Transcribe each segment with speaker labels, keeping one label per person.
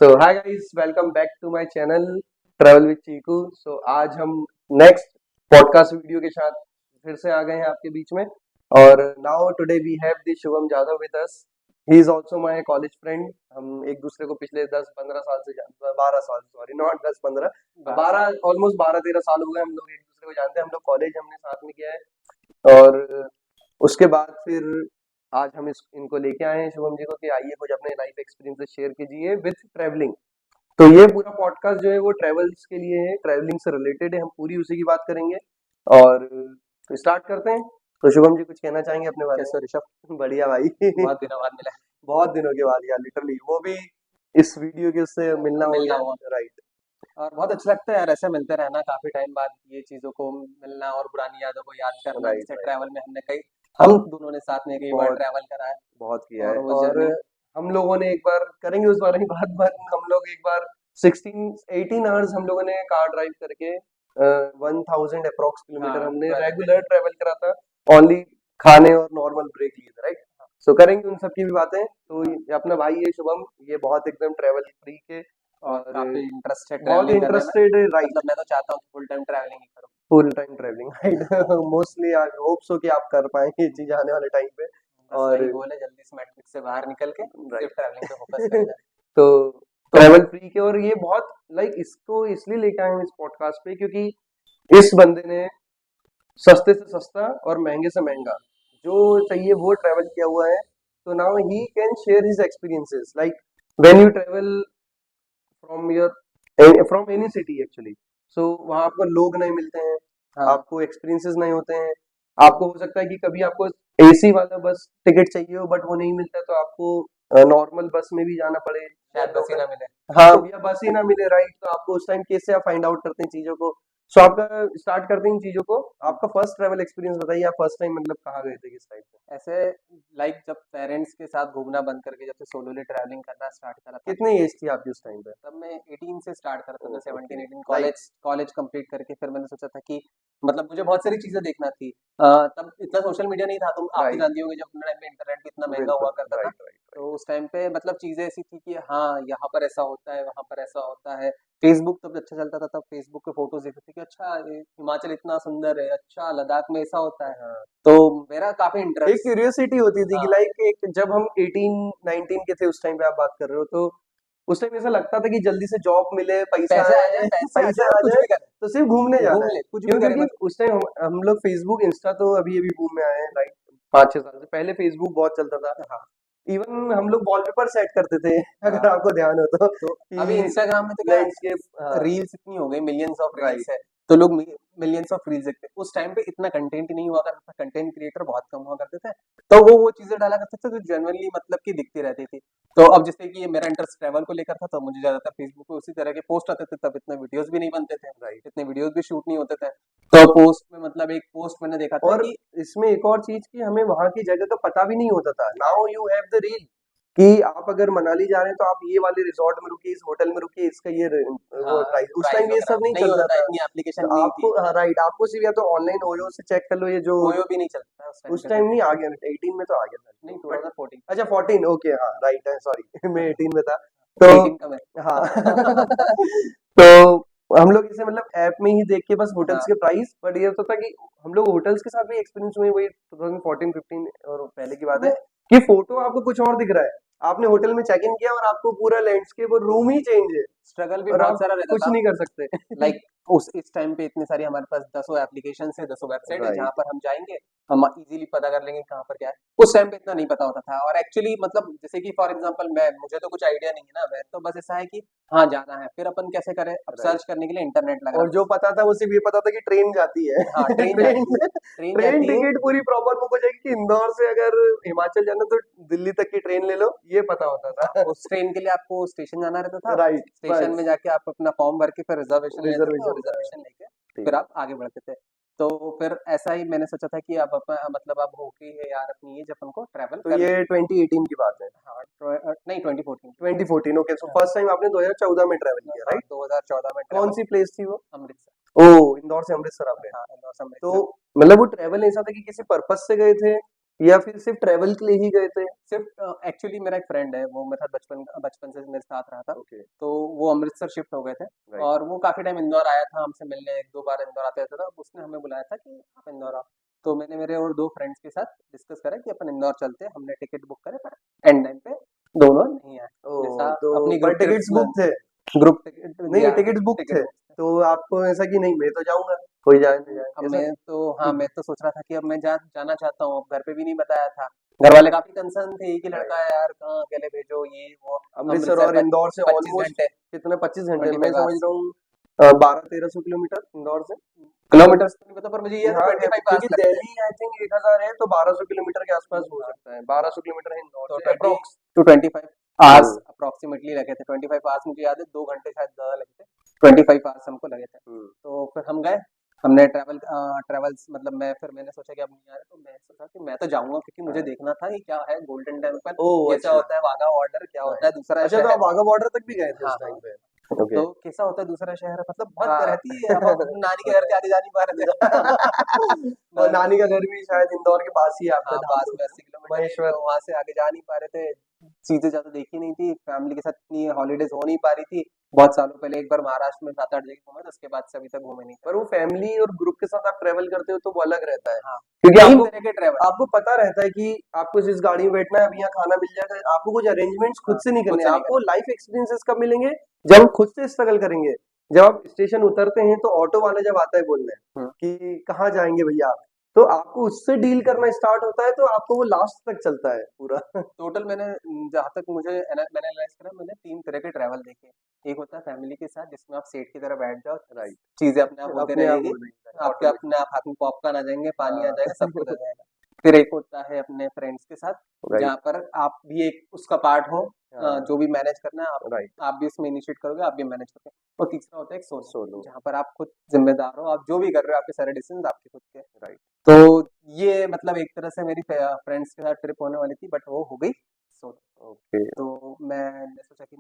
Speaker 1: So hi guys, welcome back to my channel travel with Chiku. आज हम next podcast video के साथ फिर से आ गए हैं आपके बीच में। और now today we have the Shubham Jadhav with us. He is also my college friend. हम एक दूसरे को पिछले 10-15 साल से 12 साल, सॉरी नॉट 10-15, 12, ऑलमोस्ट 12-13 साल हो गए हम लोग एक दूसरे को जानते हैं। हम लोग कॉलेज हमने साथ में किया है। और उसके बाद फिर आज हम इनको लेके आए हैं शुभम जी को कि आइए कुछ अपने लाइफ एक्सपीरियंसेस शेयर कीजिए विद ट्रैवलिंग। तो ये पूरा पॉडकास्ट जो है वो ट्रैवल्स के लिए है, ट्रैवलिंग से रिलेटेड है। हम पूरी उसी की बात करेंगे। और तो स्टार्ट करते हैं। तो शुभम जी कुछ कहना चाहेंगे अपने बारे
Speaker 2: कैसे हो ऋषभ?
Speaker 1: में? बढ़िया भाई।
Speaker 2: बहुत दिनों बाद मिला
Speaker 1: बहुत दिनों के बाद यार, लिटरली वो भी इस वीडियो के उससे मिलना हो
Speaker 2: मिलना
Speaker 1: गया।
Speaker 2: हुआ।
Speaker 1: राइट।
Speaker 2: और बहुत अच्छा लगता है यार, ऐसे मिलते रहना काफी टाइम बाद, ये चीजों को मिलना और पुरानी यादों को याद करना।
Speaker 1: राइट
Speaker 2: जैसे
Speaker 1: राइट।
Speaker 2: ट्रैवल में हमने कई
Speaker 1: हम
Speaker 2: हम दोनों ने साथ में कई बार
Speaker 1: बहुत
Speaker 2: ट्रैवल करा है।
Speaker 1: बहुत किया
Speaker 2: और
Speaker 1: है।
Speaker 2: वो
Speaker 1: और
Speaker 2: जर्नी
Speaker 1: हम लोगों ने एक बार करेंगे उस बारे में बात बात हम लोग एक बार 16-18 आवर्स हम लोगों ने कार ड्राइव करके 1000 अप्रोक्स किलोमीटर
Speaker 2: हाँ
Speaker 1: हमने
Speaker 2: 12
Speaker 1: रेगुलर ट्रेवल करा था। ओनली खाने और नॉर्मल ब्रेक लिए थे, राइट। सो करेंगे उन सब की भी बातें। तो
Speaker 2: हाँ।
Speaker 1: ये अपना भाई है शुभम, ये बहुत एकदम ट्रेवल फ्री के
Speaker 2: और
Speaker 1: और
Speaker 2: काफी इंटरेस्ट है
Speaker 1: बहुत
Speaker 2: ट्रैवलिंग करने में।
Speaker 1: इंटरेस्टेड है। राइट।
Speaker 2: मतलब मैं तो चाहता हूँ कि फुल टाइम ट्रैवलिंग ही करूँ।
Speaker 1: Full time travelling, right. Mostly I hope so कि आप कर पाएंगे ये चीज आने वाले टाइम पे।
Speaker 2: बस
Speaker 1: और
Speaker 2: वही गोल है, जल्दी से मैट्रिक्स से बाहर निकल के सिर्फ ट्रैवलिंग पे फोकस करा
Speaker 1: राइट।
Speaker 2: जाए।
Speaker 1: तो
Speaker 2: तो
Speaker 1: ट्रैवल फ्री के, और ये बहुत लाइक इसको इसलिए लेके आए हम इस पॉडकास्ट पे क्योंकि इस बंदे ने सस्ते से सस्ता और महंगे से महंगा जो चाहिए वो ट्रैवल किया हुआ है। तो now he can share his experiences like when you travel from your from any city actually. So वहाँ आपको लोग नहीं मिलते हैं,
Speaker 2: हाँ,
Speaker 1: आपको एक्सपीरियंसेस नहीं होते हैं। आपको हो सकता है कि कभी आपको एसी वाला बस टिकट चाहिए हो बट वो नहीं मिलता, तो आपको नॉर्मल बस में भी जाना पड़े या
Speaker 2: शायद बस ही
Speaker 1: लोकल।
Speaker 2: ना मिले।
Speaker 1: हाँ, या बस ही ना मिले, राइट। तो आपको उस टाइम कैसे आप फाइंड आउट करते हैं चीजों को? सो आपका स्टार्ट करते हैं इन चीजों को। आपका फर्स्ट ट्रैवल एक्सपीरियंस बताइए, आप फर्स्ट टाइम मतलब कहाँ गए थे, किस टाइप पे?
Speaker 2: ऐसे लाइक जब पेरेंट्स के साथ घूमना बंद करके जब से सोलोली ट्रैवलिंग करना स्टार्ट करा था,
Speaker 1: कितनी एज थी आपकी उस टाइम पे?
Speaker 2: तब मैं 18 से स्टार्ट करा था। मैं
Speaker 1: okay.
Speaker 2: 17-18
Speaker 1: like
Speaker 2: college college complete करके फिर मैंने सोचा था कि मतलब मुझे बहुत सारी चीजें देखना थी। तब इतना सोशल मीडिया नहीं था, तुम आप तो
Speaker 1: राइट।
Speaker 2: जानती होंगे जब अपने टाइम पे इंटरनेट भी इतना महंगा
Speaker 1: बिल्कुल।
Speaker 2: हुआ करता था।
Speaker 1: Right right right.
Speaker 2: तो उस टाइम पे मतलब चीजें ऐसी थी कि हाँ यहाँ पर ऐसा होता है, वहां पर ऐसा होता है। फेसबुक तब अच्छा चलता था, तब फेसबुक पे फोटोज देखते थे कि अच्छा ये हिमाचल इतना सुंदर है, अच्छा लद्दाख में ऐसा होता है।
Speaker 1: हाँ,
Speaker 2: तो मेरा काफी
Speaker 1: एक
Speaker 2: इंटरेस्ट।
Speaker 1: क्यूरियोसिटी होती थी कि
Speaker 2: हाँ,
Speaker 1: लाइक एक जब हम 18-19 के थे उस टाइम पे आप बात कर रहे हो, तो उस टाइम ऐसा लगता था कि जल्दी से जॉब मिले, पैसा
Speaker 2: पैसे आ जाए,
Speaker 1: आए।
Speaker 2: पैसे आ
Speaker 1: पैसा
Speaker 2: जाए और
Speaker 1: आ
Speaker 2: कुछ
Speaker 1: जाए
Speaker 2: भी करें,
Speaker 1: तो सिर्फ घूमने जाना
Speaker 2: घूम
Speaker 1: है।
Speaker 2: ले कुछ भी
Speaker 1: क्यों?
Speaker 2: करे
Speaker 1: क्योंकि
Speaker 2: बस।
Speaker 1: उस टाइम हम लोग फेसबुक इंस्टा तो अभी अभी बूम में आए हैं, लाइक 5-6 साल से पहले फेसबुक बहुत चलता था।
Speaker 2: हाँ
Speaker 1: इवन हम लोग वॉलपेपर सेट करते थे अगर
Speaker 2: हाँ।
Speaker 1: आपको ध्यान हो तो
Speaker 2: तो अभी
Speaker 1: कि
Speaker 2: इंस्टाग्राम में तो क्या,
Speaker 1: लैंडस्केप। हाँ।
Speaker 2: रील्स इतनी हो गई, मिलियंस ऑफ
Speaker 1: राइट।
Speaker 2: रील्स है। तो लोग मिलियंस ऑफ रील्स देखते हैं। उस टाइम पे इतना कंटेंट ही नहीं हुआ करता था, कंटेंट क्रिएटर बहुत कम हुआ करते थे। तो वो चीजें डाला करते थे जो जेन्युइनली मतलब की दिखती रहती थी। तो अब जैसे कि ये मेरा इंटरेस्ट ट्रैवल को लेकर था, तो मुझे ज्यादातर फेसबुक पे उसी तरह के पोस्ट आते थे। तब इतने वीडियोस भी नहीं बनते थे,
Speaker 1: राइट।
Speaker 2: इतने वीडियोस भी शूट नहीं होते थे। तो पोस्ट में मतलब एक पोस्ट मैंने देखा था
Speaker 1: और
Speaker 2: कि
Speaker 1: इसमें एक और चीज कि हमें वहां की जगह का पता भी नहीं होता था। Now you have the reel कि आप अगर मनाली जा रहे हैं तो आप ये वाले रिजॉर्ट में रुकिए, इस होटल में रुकिए, इसका ये वो
Speaker 2: हाँ
Speaker 1: प्राइस। उस
Speaker 2: प्राइस
Speaker 1: टाइम ये
Speaker 2: वगैरह
Speaker 1: सब नहीं
Speaker 2: नहीं होता
Speaker 1: चलता
Speaker 2: था,
Speaker 1: था।
Speaker 2: इतनी एप्लीकेशन
Speaker 1: तो
Speaker 2: नहीं थी।
Speaker 1: आपको, हाँ राइट, आपको सिर्फ या तो ऑनलाइन ओयो से चेक कर लो ये जो।
Speaker 2: ओयो भी नहीं चलता था उस टाइम
Speaker 1: उस
Speaker 2: पे
Speaker 1: टाइम
Speaker 2: फिर।
Speaker 1: नहीं, आ गया 18 में तो आ गया था
Speaker 2: नहीं,
Speaker 1: बट
Speaker 2: 2014।
Speaker 1: अच्छा 14, ओके, हाँ राइट है, सॉरी। मैं
Speaker 2: हाँ,
Speaker 1: 18 में था। तो
Speaker 2: 18 का मैं।
Speaker 1: हाँ। तो हम लोग इसे मतलब ऐप में ही देख के बस होटल्स
Speaker 2: हाँ
Speaker 1: के प्राइस, बट ये होता था कि हम लोग होटल्स के साथ भी एक्सपीरियंस हुए वही 2014-15 और पहले की बात है
Speaker 2: मैं
Speaker 1: कि फोटो आपको कुछ और दिख रहा है। आपने होटल में चेक इन किया और आपको पूरा लैंडस्केप और रूम ही चेंज है
Speaker 2: स्ट्रगल भी
Speaker 1: और
Speaker 2: बहुत
Speaker 1: आप
Speaker 2: सारा रहता
Speaker 1: कुछ
Speaker 2: था।
Speaker 1: नहीं कर सकते।
Speaker 2: लाइक उस इस टाइम पे इतने सारी हमारे पास दसों एप्लीकेशन है, दसों वेबसाइट है, जहाँ
Speaker 1: राइट।
Speaker 2: पर हम जाएंगे हम इजीली पता कर लेंगे कहाँ पर क्या है। उस टाइम पे इतना नहीं पता होता था। और एक्चुअली मतलब जैसे कि फॉर एग्जांपल मैं, मुझे तो कुछ आइडिया नहीं है ना, मैं तो बस ऐसा है कि हाँ जाना है, फिर अपन कैसे करें, अब
Speaker 1: राइट।
Speaker 2: सर्च करने के लिए इंटरनेट लग
Speaker 1: और
Speaker 2: रहा
Speaker 1: जो पता था वो सिर्फ ये पता था कि ट्रेन जाती है।
Speaker 2: था। हाँ ट्रेन
Speaker 1: ट्रेन
Speaker 2: जाती है, ट्रेन
Speaker 1: ट्रेन
Speaker 2: जाती है।
Speaker 1: टिकट पूरी प्रॉपर बुक हो जाएगी कि इंदौर से अगर हिमाचल जाना तो दिल्ली तक की ट्रेन ले लो, ये पता होता
Speaker 2: हाँ,
Speaker 1: था।
Speaker 2: उस ट्रेन के लिए आपको स्टेशन जाना रहता था।
Speaker 1: राइट,
Speaker 2: स्टेशन में
Speaker 1: बस
Speaker 2: जाके आप अपना फॉर्म भर के फिर रिजर्वेशन लेते थे, और
Speaker 1: रिजर्वेशन।
Speaker 2: रिजर्वेशन लेके
Speaker 1: ठीक
Speaker 2: फिर
Speaker 1: है।
Speaker 2: आप आगे बढ़ते थे। तो फिर ऐसा ही मैंने सोचा था कि अब अपना मतलब अब हो गई है यार अपनी एज, अपन को ट्रैवल
Speaker 1: तो
Speaker 2: करना
Speaker 1: ये 2018 की बात है।
Speaker 2: है। हाँ नहीं 2014।
Speaker 1: 2014, ओके। सो
Speaker 2: हाँ
Speaker 1: फर्स्ट टाइम आपने 2014 में ट्रैवल किया,
Speaker 2: हाँ,
Speaker 1: राइट?
Speaker 2: 2014 में
Speaker 1: कौन
Speaker 2: ट्रैवल।
Speaker 1: सी प्लेस थी वो?
Speaker 2: अमृतसर।
Speaker 1: ओ, इंदौर से अमृतसर आप गए।
Speaker 2: हाँ इंदौर से
Speaker 1: तो
Speaker 2: अमृतसर।
Speaker 1: मतलब वो ट्रैवल ऐसा था कि किसी पर्पस से गए थे या फिर सिर्फ ट्रेवल के लिए ही गए थे?
Speaker 2: सिर्फ एक्चुअली मेरा एक फ्रेंड है, वो मेरे साथ बचपन बचपन से मेरे साथ रहा था।
Speaker 1: ओके।
Speaker 2: तो वो अमृतसर शिफ्ट हो गए थे
Speaker 1: राइट।
Speaker 2: और वो काफी टाइम इंदौर आया था हमसे मिलने, एक दो बार इंदौर आते रहता था। उसने हमें बुलाया था कि आप इंदौर आओ। तो मैंने मेरे और दो फ्रेंड्स के साथ डिस्कस करा कि अपन इंदौर चलते हैं। हमने टिकट बुक करे पर एंड टाइम पे दोनों नहीं आए। जैसा
Speaker 1: तो
Speaker 2: अपनी
Speaker 1: पर
Speaker 2: ग्रुप ट्रिप
Speaker 1: टिकट्स बुक थे?
Speaker 2: ग्रुप टिकट
Speaker 1: नहीं, टिकट्स बुक थे, तो आपको ऐसा कि नहीं मैं तो जाऊंगा, कोई जाए नहीं जाए,
Speaker 2: अब
Speaker 1: ऐसा?
Speaker 2: मैं तो हाँ, मैं तो सोच रहा था कि अब मैं जाना चाहता हूँ। अब घर पे भी नहीं बताया था। घर वाले काफी कंसर्न थे कि
Speaker 1: राइट।
Speaker 2: लड़का है यार, कहाँ अकेले भेजो, ये वो।
Speaker 1: अमृतसर
Speaker 2: अमृतसर
Speaker 1: और इंदौर से
Speaker 2: 25
Speaker 1: ऑलमोस्ट
Speaker 2: घंटे
Speaker 1: कितना, 25 घंटे? मैं
Speaker 2: 25
Speaker 1: समझ
Speaker 2: आवर्स
Speaker 1: रहा हूँ 1200-1300 किलोमीटर इंदौर से।
Speaker 2: किलोमीटर्स तो नहीं पता, पर मुझे ये है
Speaker 1: हाँ
Speaker 2: 25
Speaker 1: क्योंकि
Speaker 2: आवर्स लगते हैं।
Speaker 1: दिल्ली आई थिंक 1000 है, तो 1200 किलोमीटर के आसपास हो सकता है। 1200 किलोमीटर है इंदौर
Speaker 2: तो
Speaker 1: से
Speaker 2: 20
Speaker 1: अप्रोक्स।
Speaker 2: टू 25 आवर्स अप्रोक्सीमेटली लगे थे। 25 आवर्स मुझे याद है, 2 घंटे शायद ज्यादा लगे थे। 25 आवर्स हमको लगे थे। तो फिर हम गए। हमने ट्रेवल्स मतलब मैंने सोचा कि अब नहीं आ रहे, तो मैं सोचा कि मैं तो जाऊंगा क्योंकि मुझे देखना था कि क्या है गोल्डन टेम्पल,
Speaker 1: ओह
Speaker 2: कैसा
Speaker 1: अच्छा।
Speaker 2: होता है वाघा बॉर्डर, क्या होता है दूसरा
Speaker 1: अच्छा, तो
Speaker 2: शहर।
Speaker 1: आप वाघा बॉर्डर तक भी गए थे उस
Speaker 2: हाँ
Speaker 1: टाइम
Speaker 2: हाँ।
Speaker 1: पे? ओके।
Speaker 2: तो कैसा होता है दूसरा शहर, मतलब बहुत
Speaker 1: हाँ।
Speaker 2: रहती है। अब नानी के घर से आगे जा नहीं पा रहे थे।
Speaker 1: और नानी का घर भी शायद इंदौर के पास ही है आपका,
Speaker 2: हाँ,
Speaker 1: जहाँ
Speaker 2: पास
Speaker 1: पे
Speaker 2: में
Speaker 1: होता है
Speaker 2: 80
Speaker 1: ना?
Speaker 2: किलोमीटर ही है,
Speaker 1: महेश्वर।
Speaker 2: तो वहाँ से आगे जा नहीं पा रहे थे। चीज़ें ज़्यादा देखी नहीं थी, फैमिली के साथ इतनी हॉलिडेज़ हो नहीं पा रही थी। बहुत सालों पहले एक बार महाराष्ट्र में 7-8 जगह घूमे थे, उसके बाद से अभी तक घूमे नहीं थे।
Speaker 1: पर वो फैमिली और ग्रुप के साथ आप ट्रेवल करते हो तो वो अलग रहता है,
Speaker 2: हाँ,
Speaker 1: क्योंकि
Speaker 2: 3
Speaker 1: आपको
Speaker 2: तरह के ट्रैवल।
Speaker 1: आपको पता रहता है कि आपको जिस गाड़ी में बैठना है, अभी यहाँ खाना मिल जाएगा, आपको कुछ अरेंजमेंट्स खुद
Speaker 2: हाँ,
Speaker 1: से नहीं
Speaker 2: खुद
Speaker 1: करने
Speaker 2: से
Speaker 1: हैं।
Speaker 2: नहीं
Speaker 1: आपको
Speaker 2: करना।
Speaker 1: लाइफ एक्सपीरियंसेस कब मिलेंगे? जब हम खुद से स्ट्रगल करेंगे। जब आप स्टेशन उतरते हैं तो ऑटो वाला जब आता है बोलने
Speaker 2: हुँ।
Speaker 1: कि कहाँ जाएंगे भैया, तो आपको उससे डील करना स्टार्ट होता है, तो आपको वो लास्ट तक चलता है पूरा।
Speaker 2: टोटल मैंने जहाँ तक मुझे मैंने एनालाइज़ करा, मैंने 3 तरह के ट्रैवल देखे। एक होता है फैमिली के साथ, जिसमें आप सेठ की तरह बैठ जाओ,
Speaker 1: राइट।
Speaker 2: चीज़ें अपने आप होते
Speaker 1: अपने आप
Speaker 2: रहेगी।
Speaker 1: बोल रही है
Speaker 2: आपके
Speaker 1: ऑटोमेटिक।
Speaker 2: अपने आप हाथ में पॉपकॉर्न आ जाएँगे, पानी आ
Speaker 1: हाँ।
Speaker 2: जाएगा, सब कुछ आ जाएगा। फिर एक होता है अपने फ्रेंड्स के साथ,
Speaker 1: राइट।
Speaker 2: जहाँ पर आप भी एक उसका पार्ट हो।
Speaker 1: हाँ।
Speaker 2: जो भी मैनेज करना है
Speaker 1: राइट।
Speaker 2: आप भी उसमें इनिशिएट करोगे, आप भी मैनेज करोगे। और तीसरा होता है एक सोलो,
Speaker 1: सोलो।
Speaker 2: जहाँ पर आप खुद ज़िम्मेदार हो, आप जो भी कर रहे हो, आपके सारे डिसीज़न्स आपके खुद के।
Speaker 1: राइट।
Speaker 2: तो ये मतलब एक तरह से मेरी फ्रेंड्स के साथ ट्रिप होने वाली थी, बट वो हो गई सोलो।
Speaker 1: ओके।
Speaker 2: तो मैंने सोचा कि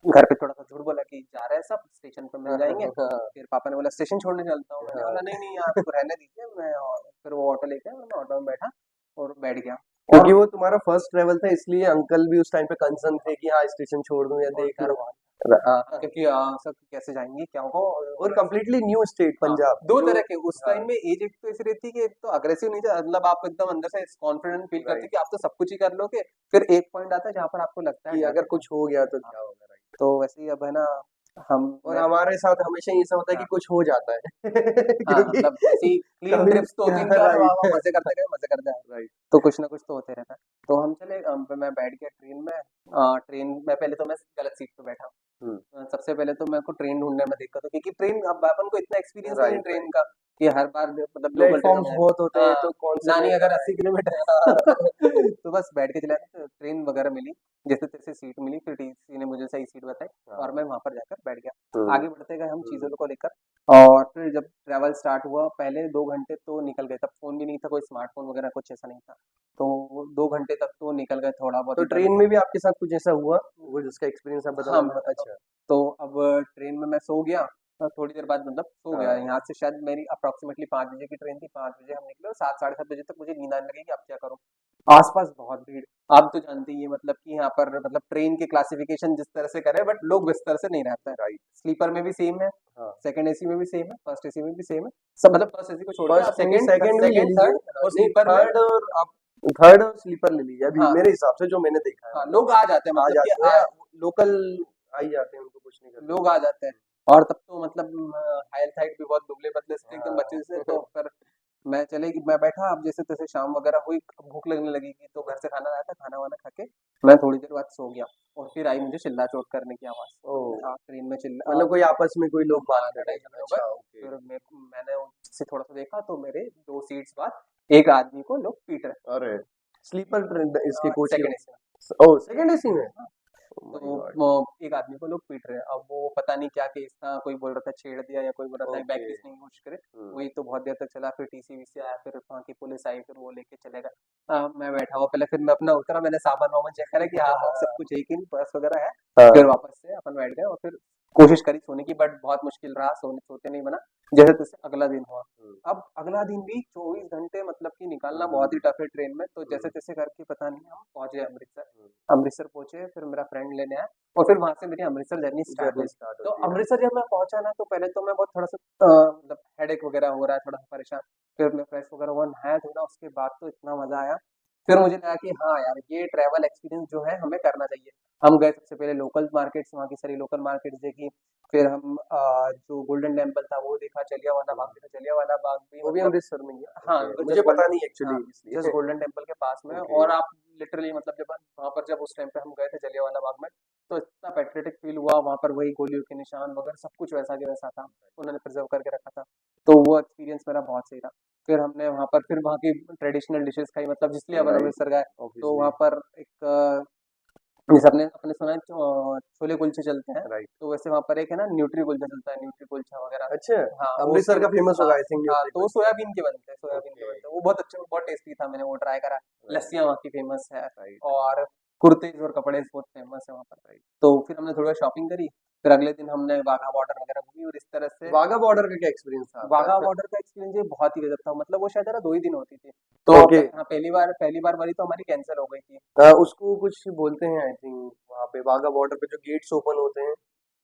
Speaker 2: घर पे थोड़ा-सा झूठ बोला कि जा रहे हैं सब, स्टेशन पे मिल जाएँगे।
Speaker 1: हाँ।
Speaker 2: फिर पापा ने बोला स्टेशन छोड़ने चलता हूँ। मैंने
Speaker 1: हाँ।
Speaker 2: बोला नहीं-नहीं आप रहने दीजिए, मैं और फिर वो ऑटो लेके आया, मैं ऑटो में बैठा और बैठ गया। और
Speaker 1: क्योंकि वो तुम्हारा फर्स्ट ट्रेवल था, इसलिए अंकल भी उस टाइम पे कंसर्न थे कि हाँ स्टेशन छोड़ दूं या
Speaker 2: और
Speaker 1: देख
Speaker 2: डर
Speaker 1: लो।
Speaker 2: बहुत,
Speaker 1: हाँ।
Speaker 2: क्योंकि सर कैसे जाएँगे, क्या होगा?
Speaker 1: और कंप्लीटली न्यू स्टेट
Speaker 2: हाँ,
Speaker 1: पंजाब
Speaker 2: 2
Speaker 1: जो।
Speaker 2: तरह के उस
Speaker 1: हाँ।
Speaker 2: टाइम में एज एक तो ऐसी रहती है कि एक तो अग्रेसिव नहीं था, मतलब आप एकदम अंदर से कॉन्फिडेंट फील करते हैं
Speaker 1: राइट।
Speaker 2: कि आप तो सब कुछ ही कर लोगे। फिर एक पॉइंट आता है जहाँ पर आपको लगता है
Speaker 1: कि
Speaker 2: डर
Speaker 1: अगर
Speaker 2: है।
Speaker 1: कुछ हो गया तो
Speaker 2: हाँ,
Speaker 1: क्या होगा? राइट।
Speaker 2: तो वैसे ही अब है ना, हम
Speaker 1: और
Speaker 2: मैं
Speaker 1: हमारे साथ हमेशा ये सब होता है कि
Speaker 2: हाँ।
Speaker 1: कुछ हो जाता है।
Speaker 2: हाँ,
Speaker 1: क्योंकि
Speaker 2: मतलब ऐसी क्लीन
Speaker 1: कभी।
Speaker 2: ट्रिप्स तो होती नहीं कि अरे वाह वाह
Speaker 1: राइट।
Speaker 2: मजे करते गए मजे करते आए।
Speaker 1: राइट।
Speaker 2: तो कुछ ना कुछ तो होते रहता है। तो हम चले, मैं बैठ गया ट्रेन में। ट्रेन में पहले तो मैं गलत सीट पे बैठा।
Speaker 1: हम्म।
Speaker 2: सबसे पहले तो मेरे को ट्रेन ढूंढने में दिक्कत हुई, क्योंकि ट्रेन अब अपन को इतना एक्सपीरियंस नहीं है
Speaker 1: राइट।
Speaker 2: Train
Speaker 1: right.
Speaker 2: का कि हर बार मतलब लोकल ट्रेनों
Speaker 1: प्लेटफॉर्म्स
Speaker 2: में
Speaker 1: बहुत होते हैं,
Speaker 2: हाँ,
Speaker 1: तो कौन से
Speaker 2: लानी
Speaker 1: में
Speaker 2: अगर
Speaker 1: कहाँ
Speaker 2: 80 किलोमीटर
Speaker 1: है।
Speaker 2: तो बस बैठ के चला गया। तो ट्रेन वगैरह मिली, जैसे तैसे सीट मिली, फिर टीसी ने मुझे सही सीट बताई और मैं वहां पर जाकर बैठ गया।
Speaker 1: हम्म।
Speaker 2: आगे बढ़ते गए हम चीज़ों को लेकर। और फिर जब ट्रैवल स्टार्ट हुआ, पहले 2 घंटे तो निकल गए, तब फ़ोन भी नहीं था, कोई स्मार्टफ़ोन वगैरह कुछ ऐसा नहीं था। तो 2 घंटे तक तो निकल गए, थोड़ा बहुत
Speaker 1: तो
Speaker 2: इधर
Speaker 1: ट्रेन में भी आपके साथ कुछ ऐसा हुआ, वो जिसका एक्सपीरियंस आप
Speaker 2: हाँ,
Speaker 1: बताना
Speaker 2: मैं
Speaker 1: चाहो?
Speaker 2: बताता हूँ।
Speaker 1: अच्छा।
Speaker 2: तो अब ट्रेन में मैं सो गया। थोड़ी देर बाद मतलब सो गया।
Speaker 1: हाँ।
Speaker 2: यहाँ से शायद मेरी अप्रॉक्सिमेटली 5 बजे की ट्रेन थी, 5 बजे हम निकले और 7 साढ़े 7 बजे तक मुझे नींद आने लगी कि अब क्या करूँ? आस-पास बहुत भीड़। आप तो जानते ही हैं मतलब कि यहाँ पर मतलब ट्रेन के क्लासिफ़िकेशन जिस तरह से करें, बट लोग बिस्तर से नहीं रहते हैं।
Speaker 1: राइट।
Speaker 2: स्लीपर में भी सेम है,
Speaker 1: हाँ।
Speaker 2: सेकंड एसी में भी सेम है, फर्स्ट एसी में भी सेम है। सब मतलब फर्स्ट एसी को छोड़ के आप
Speaker 1: फर्स्ट नहीं,
Speaker 2: सेकंड
Speaker 1: सेकंड भी ले
Speaker 2: सेकंड,
Speaker 1: लीजिए।
Speaker 2: थर्ड और
Speaker 1: नहीं,
Speaker 2: स्लीपर में
Speaker 1: थर्ड और आप थर्ड और स्लीपर ले लीजिए अभी
Speaker 2: हाँ,
Speaker 1: मेरे हिसाब से, जो मैंने देखा है,
Speaker 2: हाँ,
Speaker 1: मतलब
Speaker 2: लोग आ जाते हैं
Speaker 1: आ
Speaker 2: मतलब कि
Speaker 1: जाते हैं, लोकल आ ही जाते हैं, उनको कुछ नहीं करना
Speaker 2: लोग आ
Speaker 1: होता।
Speaker 2: जाते हैं। और तब तो मतलब हेल्थ हाइट भी बहुत दुबले-पतले से थे एकदम
Speaker 1: हाँ।
Speaker 2: बच्चे से। तो फिर मैं बैठा, अब जैसे-तैसे शाम वगैरह हुई, भूख लगने लगी थी, तो घर से खाना लाया था, खाना-वाना खा के मैं थोड़ी देर बाद सो गया और फिर आई मुझे चिल्ला-चोट करने की आवाज़।
Speaker 1: ओह!
Speaker 2: ट्रेन में
Speaker 1: मतलब कोई आपस में कोई लोग बात
Speaker 2: हाँ,
Speaker 1: कर रहे
Speaker 2: लड़ाई
Speaker 1: हैं।
Speaker 2: झगड़े हो गए।
Speaker 1: अच्छा, ओके।
Speaker 2: फिर मैंने उससे थोड़ा-सा देखा तो मेरे 2 सीट्स बाद एक आदमी को लोग पीट रहे
Speaker 1: अरे! स्लीपर ट्रेन इसके
Speaker 2: हैं,
Speaker 1: कोच के?
Speaker 2: सेकंड एसी में।
Speaker 1: ओह! सेकंड एसी में?
Speaker 2: हाँ।
Speaker 1: ओह माय
Speaker 2: तो
Speaker 1: गॉड!
Speaker 2: एक आदमी को लोग पीट रहे हैं। अब वो पता नहीं क्या केस था, कोई बोल रहा था छेड़ दिया या कोई बोल रहा था बैग
Speaker 1: ओके।
Speaker 2: किसने यूज़ करे।
Speaker 1: हुँ।
Speaker 2: वही तो बहुत देर तक चला, फिर टीसी-वीसी आया, फिर वहाँ की पुलिस आई, फिर वो लेके चले गए। मैं बैठा हुआ पहले, फिर मैं अपना उतरा, मैंने सामान-वामान चेक करा कि हाँ, हाँ, सब कुछ है कि नहीं, पर्स वगैरह है।
Speaker 1: हाँ।
Speaker 2: फिर वापस से अपन बैठ गए और फिर कोशिश करी सोने की, बट बहुत मुश्किल रहा, सोते नहीं बना। जैसे तैसे अगला दिन हुआ। अब अगला दिन भी 24 घंटे मतलब कि निकालना बहुत ही टफ है ट्रेन में, तो जैसे तैसे करके पता नहीं हम पहुंचे अमृतसर। अमृतसर पहुंचे, फिर मेरा फ्रेंड लेने आया और फिर वहां से मेरी अमृतसर जर्नी स्टार्ट हुई।
Speaker 1: स्टार्ट
Speaker 2: तो
Speaker 1: होती है।
Speaker 2: अमृतसर जब मैं पहुंचा ना, तो पहले तो मैं बहुत थोड़ा सा मतलब हेडेक वगैरह हो रहा है, थोड़ा सा परेशान। फिर मैं फ्रेश वगैरह हुआ, नहाया धोना, उसके बाद तो इतना मजा आया। फिर मुझे लगा कि हाँ यार, ये ट्रैवल एक्सपीरियंस जो है हमें करना चाहिए। हम गए सबसे पहले लोकल मार्केट्स, वहाँ की सारी लोकल मार्केट्स देखी। फिर हम जो गोल्डन टेम्पल था वो देखा, जलियांवाला बाग देखा। जलियांवाला बाग भी
Speaker 1: वो भी
Speaker 2: मतलब
Speaker 1: अमृतसर में ही है?
Speaker 2: हाँ,
Speaker 1: ओके, मुझे पता नहीं एक्चुअली
Speaker 2: हाँ,
Speaker 1: इसलिए।
Speaker 2: जस्ट गोल्डन टेम्पल के पास में है।
Speaker 1: ओके।
Speaker 2: और आप लिटरली मतलब जब वहाँ पर जब उस टाइम पे हम गए थे जलियांवाला बाग में, तो इतना पैट्रियटिक फील हुआ। वहाँ पर वही गोलियों के निशान वगैरह सब कुछ वैसा के वैसा था, उन्होंने प्रिजर्व करके रखा था। तो वो एक्सपीरियंस मेरा बहुत सही रहा। फिर हमने वहाँ पर फिर वहाँ की ट्रेडिशनल डिशेस खाई, मतलब जिसलिए अपन
Speaker 1: राइट,
Speaker 2: अमृतसर गए। तो
Speaker 1: ऑब्वियसली।
Speaker 2: वहाँ पर एक जैसे अपने अपने सुना है छोले कुलचे चलते हैं,
Speaker 1: राइट।
Speaker 2: तो वैसे वहाँ पर एक है ना न्यूट्री कुलचा चलता है, न्यूट्री कुलचा वगैरह।
Speaker 1: अच्छा,
Speaker 2: हाँ, वो
Speaker 1: अमृतसर का फेमस
Speaker 2: हाँ,
Speaker 1: होगा आई थिंक
Speaker 2: हाँ,
Speaker 1: न्यूट्री
Speaker 2: तो वो
Speaker 1: कुलचा।
Speaker 2: सोयाबीन के बनते हैं, सोयाबीन के
Speaker 1: ओके।
Speaker 2: बनते हैं। वो बहुत अच्छे, बहुत टेस्टी था, मैंने वो ट्राई करा।
Speaker 1: राइट।
Speaker 2: लस्सियाँ वहाँ की फेमस है।
Speaker 1: राइट।
Speaker 2: और कुर्तेज और कपड़े बहुत फेमस है वहाँ पर।
Speaker 1: राइट।
Speaker 2: तो फिर हमने थोड़ा शॉपिंग करी। फिर अगले दिन हमने वाघा बॉर्डर वगैरह घूमी, और इस तरह से
Speaker 1: वाघा बॉर्डर का क्या एक्सपीरियंस था
Speaker 2: वाघा
Speaker 1: आपका?
Speaker 2: बॉर्डर का एक्सपीरियंस ये बहुत ही गजब था। मतलब वो शायद है ना 2 ही दिन होती थी। तो
Speaker 1: ओके।
Speaker 2: हाँ, पहली बार वाली तो हमारी कैंसिल हो गई थी।
Speaker 1: उसको कुछ बोलते हैं आई थिंक, वहाँ पे वाघा बॉर्डर पे जो गेट्स ओपन होते हैं,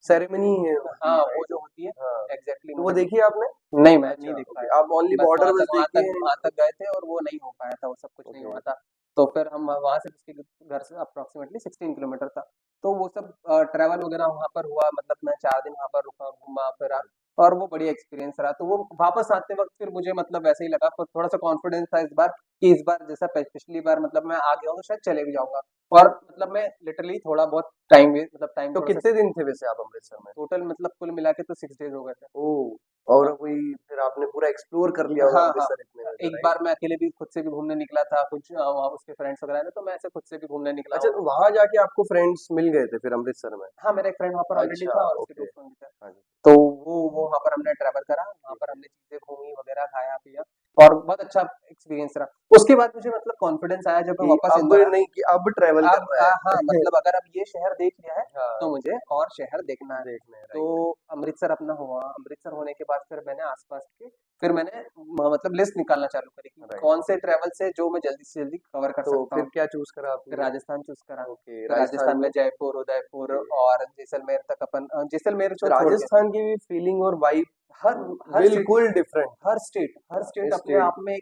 Speaker 1: सेरेमनी है होती
Speaker 2: हाँ,
Speaker 1: है,
Speaker 2: वो
Speaker 1: राइट?
Speaker 2: जो होती है
Speaker 1: हाँ,
Speaker 2: एग्जैक्टली
Speaker 1: तो वो
Speaker 2: मुझे
Speaker 1: देखी है आपने?
Speaker 2: नहीं, मैं नहीं
Speaker 1: अच्छा,
Speaker 2: देख
Speaker 1: ओके,
Speaker 2: पाया।
Speaker 1: आप ओनली
Speaker 2: बस
Speaker 1: बॉर्डर बस देखे हैं?
Speaker 2: वहाँ तक गए थे और वो नहीं हो पाया था, वो सब कुछ नहीं
Speaker 1: ओके।
Speaker 2: हुआ था। तो फिर हम वहाँ से उसके घर से अप्रॉक्सिमेटली 16 किलोमीटर था। तो वो सब ट्रैवल वगैरह वहाँ पर हुआ, मतलब मैं 4 दिन वहाँ पर रुका, घूमा फिरा, और वो बढ़िया एक्सपीरियंस रहा। तो वो वापस आते वक़्त फिर मुझे मतलब वैसे ही लगा, पर थोड़ा-सा कॉन्फिडेंस था इस बार कि इस बार जैसा पिछली बार मतलब मैं आ गया हूँ, तो शायद चले भी जाऊँगा। और मतलब मैं लिटरली थोड़ा बहुत टाइम
Speaker 1: तो
Speaker 2: थोड़ा-सा
Speaker 1: कितने दिन थे वैसे आप अमृतसर में?
Speaker 2: टोटल मतलब कुल मिला के तो 6 डेज़ हो गए थे।
Speaker 1: ओह! और वही फिर आपने पूरा एक्सप्लोर कर लिया होगा
Speaker 2: हाँ, हाँ।
Speaker 1: अमृतसर इतने में तो,
Speaker 2: एक
Speaker 1: राइट?
Speaker 2: बार मैं अकेले भी खुद से भी घूमने निकला था, कुछ वहाँ उसके फ्रेंड्स वगैरह ने, तो मैं ऐसे खुद से भी घूमने निकला
Speaker 1: अच्छा,
Speaker 2: हूँ।
Speaker 1: तो वहाँ जाके आपको फ्रेंड्स मिल गए थे फिर अमृतसर में?
Speaker 2: हाँ, मेरा एक फ्रेंड वहाँ पर ऑलरेडी
Speaker 1: अच्छा,
Speaker 2: था और उसके 2
Speaker 1: ओके।
Speaker 2: फ्रेंड भी थे।
Speaker 1: हाँ जी।
Speaker 2: तो वो वहाँ पर हमने ट्रैवल करा, वहाँ पर हमने चीज़ें घूमी वगैरह, खाया-पिया, और बहुत अच्छा एक्सपीरियंस रहा। उसके बाद मुझे मतलब कॉन्फिडेंस आया जब मैं
Speaker 1: कि
Speaker 2: वापस
Speaker 1: अब
Speaker 2: इंदौर आया।
Speaker 1: नहीं, कि अब ट्रैवल
Speaker 2: अब
Speaker 1: करना है।
Speaker 2: हाँ, मतलब अगर अब ये शहर देख लिया है, तो
Speaker 1: हाँ,
Speaker 2: मुझे और शहर देखना है।
Speaker 1: देखना है,
Speaker 2: तो
Speaker 1: राइट।
Speaker 2: अमृतसर अपना हुआ, अमृतसर होने के बाद फिर मैंने आस-पास के फिर मैंने मतलब लिस्ट निकालना चालू करी कि
Speaker 1: राइट।
Speaker 2: कौन से ट्रैवल्स है जो मैं जल्दी से जल्दी कवर कर
Speaker 1: तो
Speaker 2: सकता
Speaker 1: फिर
Speaker 2: हूँ।
Speaker 1: क्या चूज़ करा
Speaker 2: फिर
Speaker 1: आपने?
Speaker 2: राजस्थान चूज़ करा।
Speaker 1: ओके,
Speaker 2: फिर
Speaker 1: राजस्थान
Speaker 2: राजस्थान में
Speaker 1: में?
Speaker 2: जयपुर, उदयपुर
Speaker 1: ओके।
Speaker 2: और जैसलमेर तक जैसलमेर छोड़ के
Speaker 1: राजस्थान की भी फीलिंग और वाइब
Speaker 2: हर हर स्टेट
Speaker 1: बिल्कुल डिफरेंट।
Speaker 2: हर स्टेट
Speaker 1: स्टेट एक
Speaker 2: अपने आप में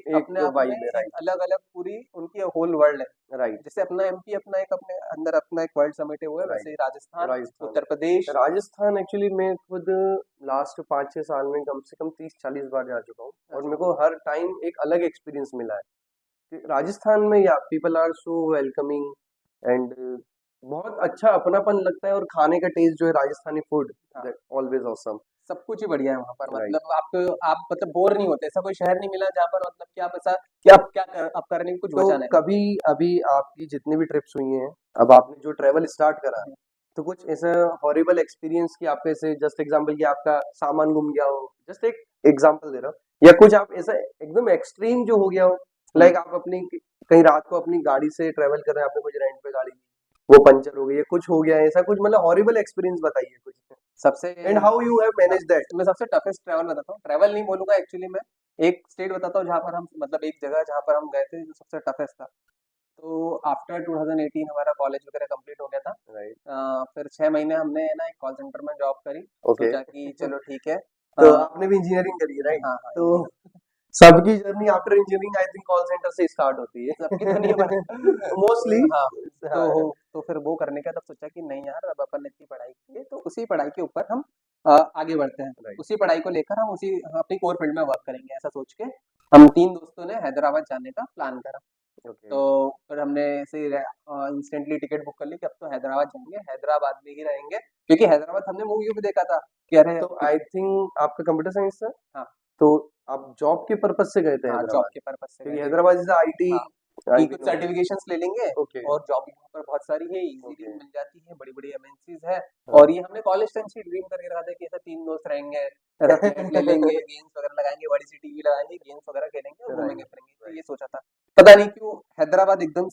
Speaker 1: वाइब है,
Speaker 2: एक
Speaker 1: राइट।
Speaker 2: अलग-अलग पूरी उनकी होल वर्ल्ड है।
Speaker 1: राइट।
Speaker 2: जैसे अपना एमपी अपना एक अपने अंदर अपना एक वर्ल्ड समेटे हुए है,
Speaker 1: राइट।
Speaker 2: वैसे ही राजस्थान,
Speaker 1: राजस्थान।
Speaker 2: उत्तर प्रदेश।
Speaker 1: राजस्थान एक्चुअली मैं खुद लास्ट 5-6 साल में कम से कम 30-40 बार जा चुका हूँ, और
Speaker 2: अच्छा,
Speaker 1: मेरे को हर टाइम एक अलग एक्सपीरियंस मिला है कि राजस्थान में या people are so welcoming and बहुत अच्छा अपनापन लगता है, और खाने का टेस्ट जो है राजस्थानी फूड
Speaker 2: हाँ,
Speaker 1: दैट ऑलवेज ऑसम।
Speaker 2: सब कुछ ही बढ़िया है वहाँ पर।
Speaker 1: राइट।
Speaker 2: मतलब आप मतलब बोर नहीं होते। ऐसा कोई शहर नहीं मिला जहाँ पर मतलब कि आप ऐसा कि आप क्या कर अब करने की कुछ
Speaker 1: तो
Speaker 2: बचा नहीं।
Speaker 1: कभी अभी आपकी जितनी भी ट्रिप्स हुई हैं, अब आपने जो ट्रेवल स्टार्ट करा, तो कुछ ऐसा हॉरिबल एक्सपीरियंस कि आपके से जस्ट एग्जांपल कि आपका सामान गुम गया हो, जस्ट एक एग्जांपल दे रहा हूँ, या कुछ आप ऐसा एकदम एक्सट्रीम जो हो गया हो, लाइक आप अपनी कहीं रात को अपनी गाड़ी से ट्रेवल कर रहे हैं, आपने कुछ रेंट पे गाड़ी ली, वो पंचर हो गई, या कुछ हो गया ऐसा कुछ, मतलब हॉरिबल एक्सपीरियंस बताइए कुछ,
Speaker 2: सबसे
Speaker 1: एंड हाउ यू हैव
Speaker 2: हाँ,
Speaker 1: मैनेज दैट।
Speaker 2: मैं सबसे टफेस्ट ट्रैवल बताता हूँ। ट्रैवल नहीं बोलूँगा एक्चुअली मैं, एक स्टेट बताता हूँ जहाँ पर हम मतलब एक जगह जहाँ पर हम गए थे जो सबसे टफेस्ट था। तो आफ्टर 2018 हमारा कॉलेज वगैरह कंप्लीट हो गया था।
Speaker 1: राइट।
Speaker 2: फिर 6 महीने हमने है ना एक कॉल सेंटर में जॉब करी।
Speaker 1: ओके।
Speaker 2: सोचा कि चलो ठीक है।
Speaker 1: तो आपने भी इंजीनियरिंग करी है, राइट?
Speaker 2: हाँ, हाँ,
Speaker 1: तो
Speaker 2: इंजीनियरिंग
Speaker 1: सबकी journey after engineering I think call centre से स्टार्ट होती
Speaker 2: सबकी तो नहीं है पर
Speaker 1: है मोस्टली।
Speaker 2: हाँ,
Speaker 1: हाँ।
Speaker 2: तो फिर वो करने का तब सोचा कि नहीं यार, अब अपन ने इतनी पढ़ाई की है तो उसी पढ़ाई के ऊपर हम आगे बढ़ते हैं।
Speaker 1: राइट।
Speaker 2: उसी पढ़ाई को लेकर हम अपनी कोर फील्ड में वर्क करेंगे, ऐसा सोच के हम 3 दोस्तों ने हैदराबाद जाने का प्लान करा।
Speaker 1: ओके।
Speaker 2: तो फिर हमने ऐसे ही इंस्टेंटली टिकट बुक कर ली कि अब तो हैदराबाद जाएँगे, हैदराबाद में ही रहेंगे, क्योंकि हैदराबाद हमने मूवी भी देखा था कि अरे
Speaker 1: तो आई थिंक आपका कंप्यूटर साइंस था,
Speaker 2: हाँ,
Speaker 1: तो आप जॉब के पर्पज से गए थे
Speaker 2: हाँ, जॉब
Speaker 1: हैदराबाद,
Speaker 2: के पर्पज़ से गए
Speaker 1: क्योंकि
Speaker 2: थे।
Speaker 1: हैदराबाद इज आईटी,
Speaker 2: हाँ,
Speaker 1: आई
Speaker 2: कि
Speaker 1: वी
Speaker 2: कुछ
Speaker 1: नो।
Speaker 2: सर्टिफिकेशंस ले लेंगे
Speaker 1: ओके।
Speaker 2: और जॉब भी वहाँ पर बहुत सारी है, इज़िली
Speaker 1: ओके।
Speaker 2: मिल जाती है, बड़ी-बड़ी एमएनसीज़ है।
Speaker 1: हाँ।
Speaker 2: और ये हमने कॉलेज टाइम से ड्रीम करके रखा था कि ऐसे 3 दोस्त रहेंगे, ऐसा फ्लैट ले लेंगे, गेम्स वगैरह लगाएँगे, बड़ी-सी टीवी लगाएँगे, गेम्स वगैरह खेलेंगे और
Speaker 1: राइट।
Speaker 2: घूमेंगे-फिरेंगे। तो
Speaker 1: राइट।
Speaker 2: ये सोचा था। पता नहीं क्यों हैदराबाद एकदम